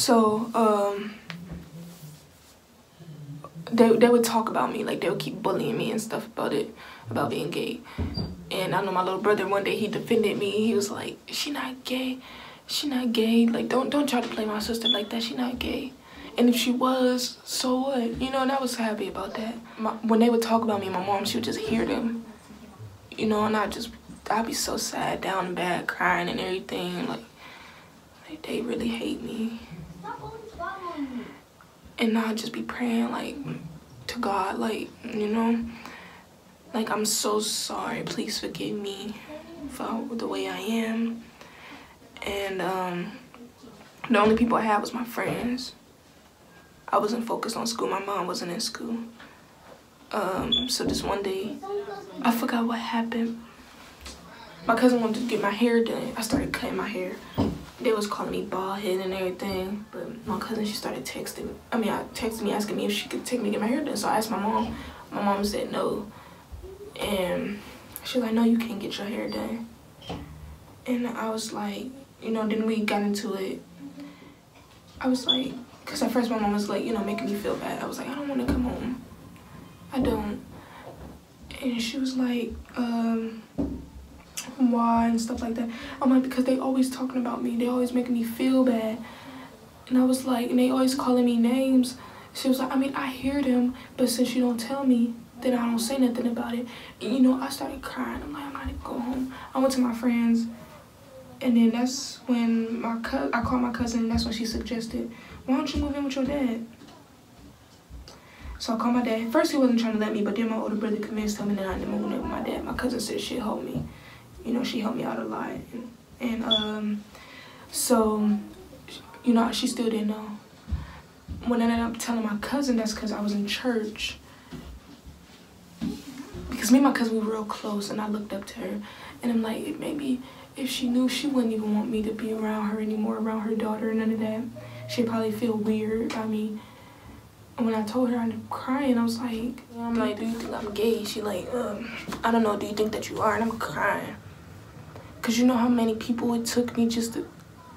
So, they would talk about me, like they would keep bullying me and stuff about being gay. And I know my little brother, one day he defended me. He was like, she not gay, like don't try to play my sister like that, she not gay. And if she was, so what, you know? And I was happy about that. When they would talk about me, my mom, she would just hear them, you know, and I'd be so sad, down and bad, crying and everything, like they really hate me. And I'd just be praying, like, to God, like, you know, like, I'm so sorry, please forgive me for the way I am. And the only people I had was my friends. I wasn't focused on school. My mom wasn't in school. So this one day, I forgot what happened. My cousin wanted to get my hair done. I started cutting my hair. They was calling me bald head and everything, but my cousin, she started texting. Texted me asking me if she could take me to get my hair done. So I asked my mom. My mom said no. And she was like, no, you can't get your hair done. And I was like, you know, then we got into it. I was like, because at first my mom was like, you know, making me feel bad. I was like, I don't want to come home. I don't. And she was like, why and stuff like that. I'm like, because they always talking about me. They always making me feel bad. And I was like, and they always calling me names. She was like, I mean, I hear them, but since you don't tell me, then I don't say nothing about it. And, you know, I started crying. I'm like, I'm not even going home. I went to my friends, and then that's when I called my cousin, and that's when she suggested, why don't you move in with your dad? So I called my dad. First, he wasn't trying to let me, but then my older brother convinced him, and then I ended up moving in with my dad. My cousin said she'd help me. You know, she helped me out a lot. And so, you know, she still didn't know. When I ended up telling my cousin, that's because I was in church. Because me and my cousin, we were real close, and I looked up to her. And I'm like, maybe if she knew, she wouldn't even want me to be around her anymore, around her daughter, none of that. She'd probably feel weird by me. And when I told her, I ended up crying. I was like, I'm like, do you think I'm gay? She like, I don't know, do you think that you are? And I'm crying. Because you know how many people it took me just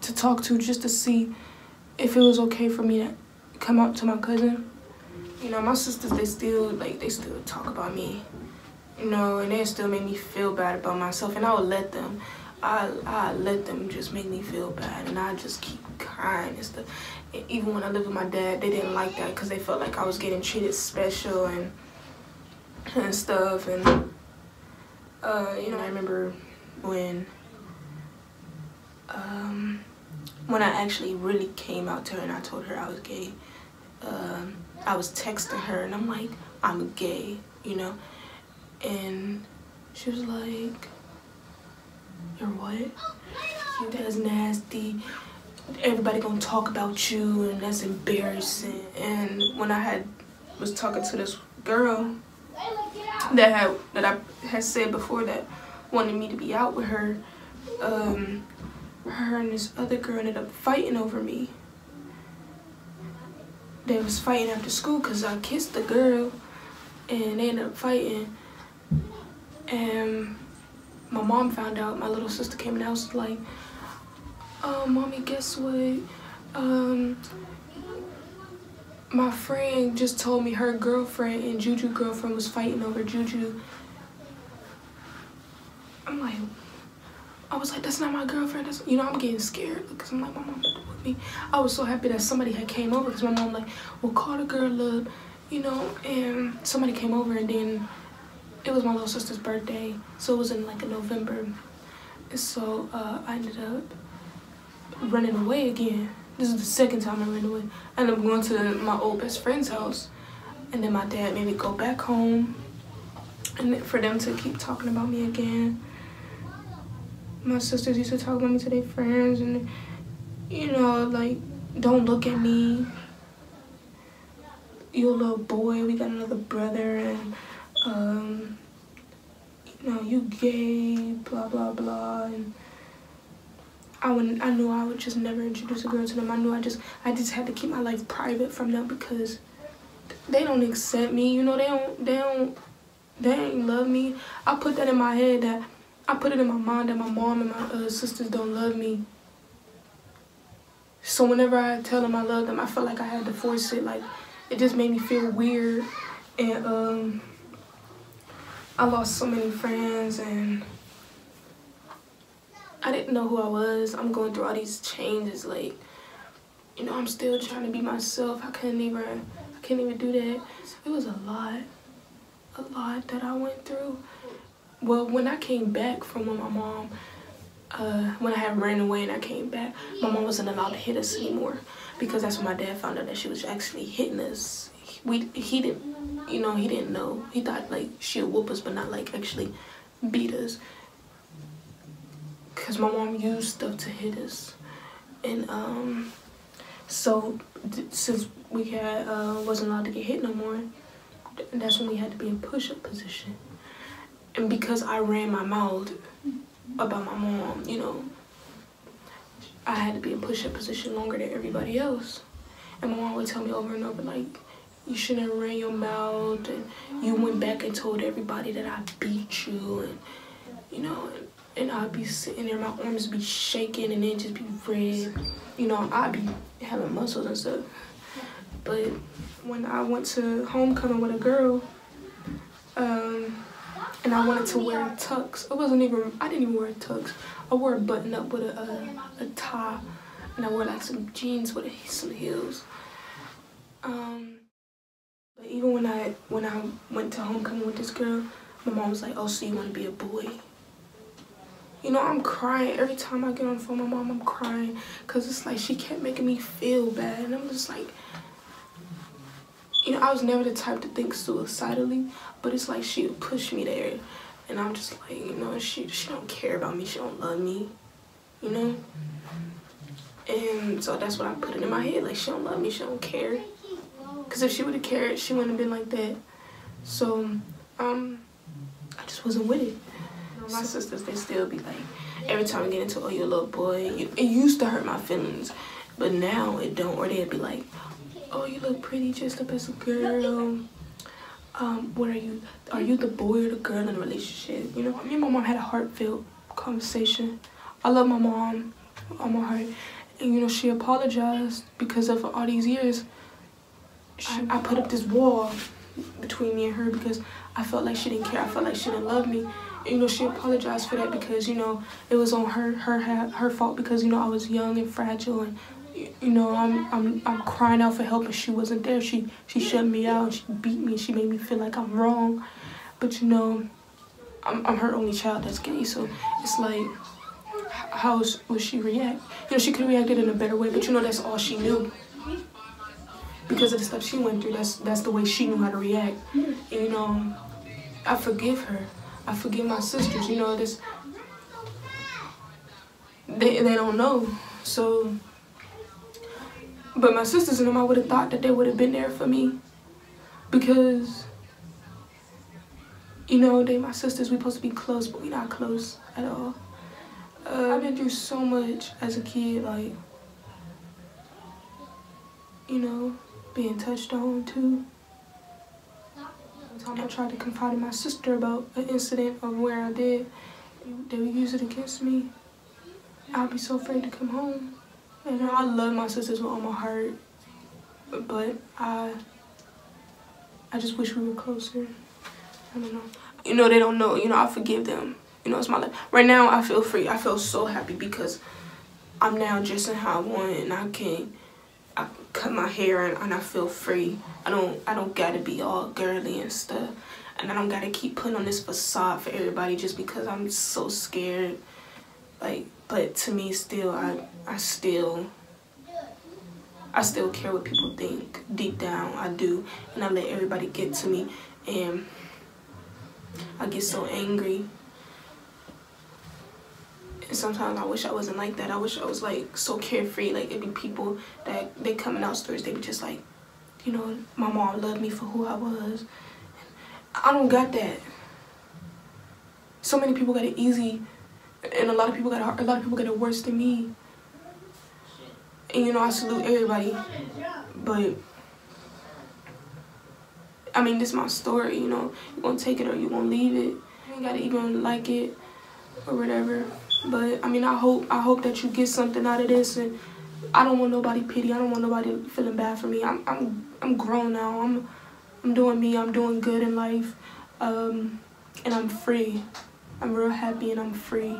to talk to, just to see if it was okay for me to come out to my cousin. You know, my sisters, they still talk about me, you know, and they still make me feel bad about myself. And I would let them, I let them just make me feel bad, and I just keep crying and stuff. And even when I lived with my dad, they didn't like that because they felt like I was getting treated special and stuff. And you know, I remember when I actually really came out to her and I told her I was gay. I was texting her and I'm like, I'm gay, you know? And she was like, you're what? That's nasty. Everybody gonna talk about you and that's embarrassing. And when I was talking to this girl that I had said before that wanted me to be out with her, her and this other girl ended up fighting over me. They was fighting after school because I kissed the girl, and they ended up fighting. And my mom found out. My little sister came in the house like, oh, mommy, guess what? My friend just told me her girlfriend and Juju girlfriend was fighting over Juju. I'm like, I was like, that's not my girlfriend. That's, you know, I'm getting scared because I'm like, my mom with me. I was so happy that somebody had came over because my mom like, well, call the girl up, you know. And somebody came over, and then it was my little sister's birthday, so it was in like in November. And so I ended up running away again. This is the second time I ran away. I ended up going to my old best friend's house, and then my dad made me go back home, and for them to keep talking about me again. My sisters used to talk about me to their friends, and you know, like, don't look at me, you a little boy, we got another brother, and you know, you gay, blah blah blah. And I knew I would just never introduce a girl to them. I knew I just had to keep my life private from them because they don't accept me, you know. They ain't love me. I put that in my head, that I put it in my mind that my mom and my sisters don't love me. So whenever I tell them I love them, I feel like I had to force it. Like, it just made me feel weird. And I lost so many friends, and I didn't know who I was. I'm going through all these changes. Like, you know, I'm still trying to be myself. I couldn't even do that. It was a lot that I went through. Well, when I came back from when my mom, when I had ran away and I came back, my mom wasn't allowed to hit us anymore, because that's when my dad found out that she was actually hitting us. He didn't, you know, he didn't know. He thought like she'd whoop us, but not like actually beat us. Cause my mom used stuff to hit us, and so since we had wasn't allowed to get hit no more, that's when we had to be in push-up position. And because I ran my mouth about my mom, you know, I had to be in push-up position longer than everybody else. And my mom would tell me over and over, like, you shouldn't have ran your mouth, and you went back and told everybody that I beat you, and, you know, and I'd be sitting there, my arms be shaking, and then just be red. You know, I'd be having muscles and stuff. But when I went to homecoming with a girl, and I wanted to wear tux. I didn't even wear tux. I wore a button up with a tie, and I wore like some jeans with some heels. But even when I went to homecoming with this girl, my mom was like, "Oh, so you want to be a boy?" You know, I'm crying every time I get on the phone with my mom. I'm crying because it's like she kept making me feel bad, and I'm just like, you know, I was never the type to think suicidally, but it's like she would push me there, and I'm just like, you know, she don't care about me, she don't love me, you know. And so that's what I put it in my head, like, she don't love me, she don't care. Because if she would have cared, she wouldn't have been like that. So I just wasn't with it. My sisters, they still be like, every time I get into, "Oh, you're a little boy," it used to hurt my feelings, but now it don't. Or they'd be like, "Oh, you look pretty just up as a girl. What are you? Are you the boy or the girl in a relationship?" You know, me and my mom had a heartfelt conversation. I love my mom all my heart, and you know, she apologized because of all these years. I put up this wall between me and her because I felt like she didn't care. I felt like she didn't love me. And, you know, she apologized for that because, you know, it was on her fault because, you know, I was young and fragile, and, you know, I'm crying out for help and she wasn't there. She shut me out, and she beat me, she made me feel like I'm wrong. But, you know, I'm her only child that's gay, so it's like, how would she react? You know, she could have reacted in a better way, but, you know, that's all she knew. Because of the stuff she went through, that's the way she knew how to react. And, you know, I forgive her. I forgive my sisters. You know, they don't know. So, but my sisters and them, I would have thought that they would have been there for me, because, you know, they my sisters. We supposed to be close, but we not close at all. I've been through so much as a kid, like, you know, being touched on too. One time I tried to confide in my sister about an incident of where I did. They would use it against me. I'd be so afraid to come home. And I love my sisters with all my heart, but I just wish we were closer. I don't know. You know, they don't know. You know, I forgive them. You know, it's my life. Right now, I feel free. I feel so happy because I'm now dressing how I want, and I cut my hair, and I feel free. I don't gotta be all girly and stuff, and I don't gotta keep putting on this facade for everybody just because I'm so scared. Like, but to me, still, I still care what people think. Deep down, I do, and I let everybody get to me, and I get so angry. And sometimes I wish I wasn't like that. I wish I was like so carefree. Like, it'd be people that they coming out stories, they be just like, you know, my mom loved me for who I was. I don't got that. So many people got it easy, and a lot of people got it worse than me. And you know, I salute everybody, but I mean, this is my story. You know, you gonna take it or you gonna leave it. You ain't gotta even like it or whatever. But I mean, I hope that you get something out of this, and I don't want nobody pity. I don't want nobody feeling bad for me. I'm grown now. I'm doing me. I'm doing good in life, and I'm free. I'm real happy and I'm free.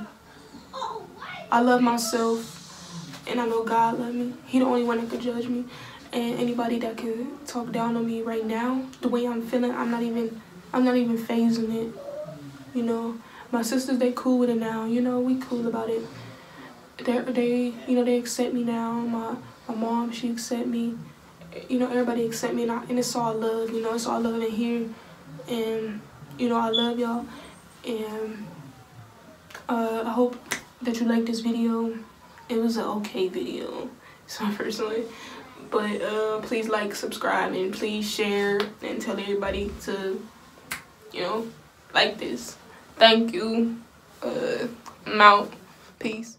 I love myself, and I know God loves me. He the only one that could judge me. And anybody that can talk down on me right now, the way I'm feeling, I'm not even phasing it. You know, my sisters, they cool with it now. You know, we cool about it. They accept me now. My mom, she accept me. You know, everybody accept me, and it's all love. You know, it's all love in here. And you know, I love y'all. And I hope that you like this video. It was an okay video, so personally. But please like, subscribe, and please share and tell everybody to, you know, like this. Thank you. I'm out. Peace.